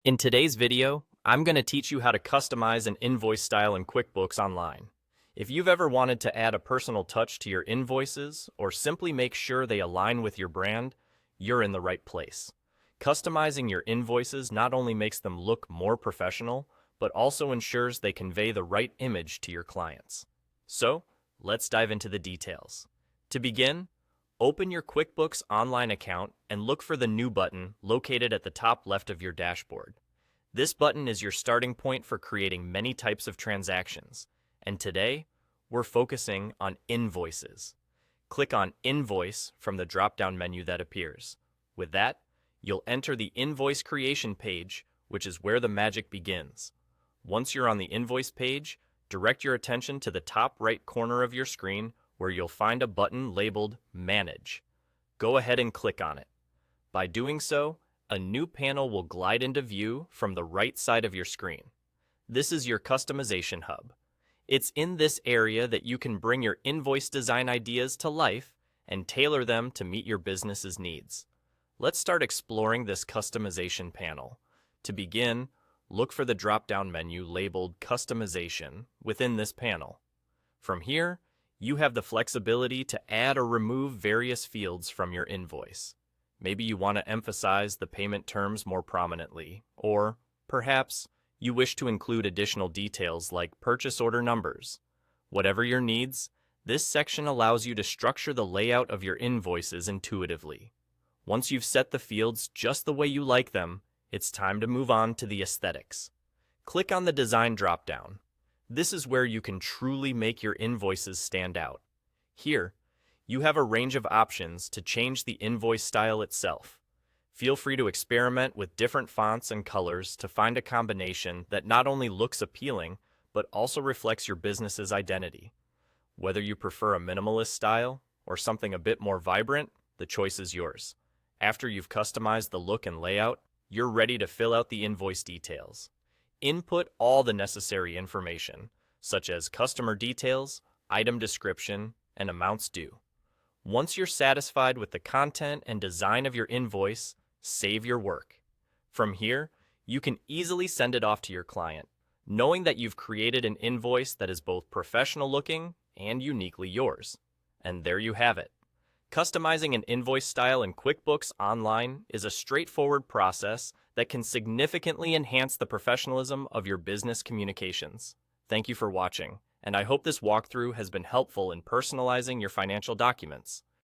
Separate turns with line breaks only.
In today's video, I'm going to teach you how to customize an invoice style in QuickBooks Online. If you've ever wanted to add a personal touch to your invoices or simply make sure they align with your brand, you're in the right place. Customizing your invoices not only makes them look more professional, but also ensures they convey the right image to your clients. So, let's dive into the details. To begin, open your QuickBooks Online account and look for the New button located at the top left of your dashboard. This button is your starting point for creating many types of transactions, and today, we're focusing on invoices. Click on Invoice from the drop-down menu that appears. With that, you'll enter the invoice creation page, which is where the magic begins. Once you're on the invoice page, direct your attention to the top right corner of your screen where you'll find a button labeled Manage. Go ahead and click on it. By doing so, a new panel will glide into view from the right side of your screen. This is your customization hub. It's in this area that you can bring your invoice design ideas to life and tailor them to meet your business's needs. Let's start exploring this customization panel. To begin, look for the drop-down menu labeled Customization within this panel. From here, you have the flexibility to add or remove various fields from your invoice. Maybe you want to emphasize the payment terms more prominently, or perhaps you wish to include additional details like purchase order numbers. Whatever your needs, this section allows you to structure the layout of your invoices intuitively. Once you've set the fields just the way you like them, it's time to move on to the aesthetics. Click on the Design drop-down. This is where you can truly make your invoices stand out. Here, you have a range of options to change the invoice style itself. Feel free to experiment with different fonts and colors to find a combination that not only looks appealing, but also reflects your business's identity. Whether you prefer a minimalist style or something a bit more vibrant, the choice is yours. After you've customized the look and layout, you're ready to fill out the invoice details. Input all the necessary information, such as customer details, item description, and amounts due. Once you're satisfied with the content and design of your invoice, save your work. From here, you can easily send it off to your client, knowing that you've created an invoice that is both professional looking and uniquely yours. And there you have it. Customizing an invoice style in QuickBooks Online is a straightforward process that can significantly enhance the professionalism of your business communications. Thank you for watching, and I hope this walkthrough has been helpful in personalizing your financial documents.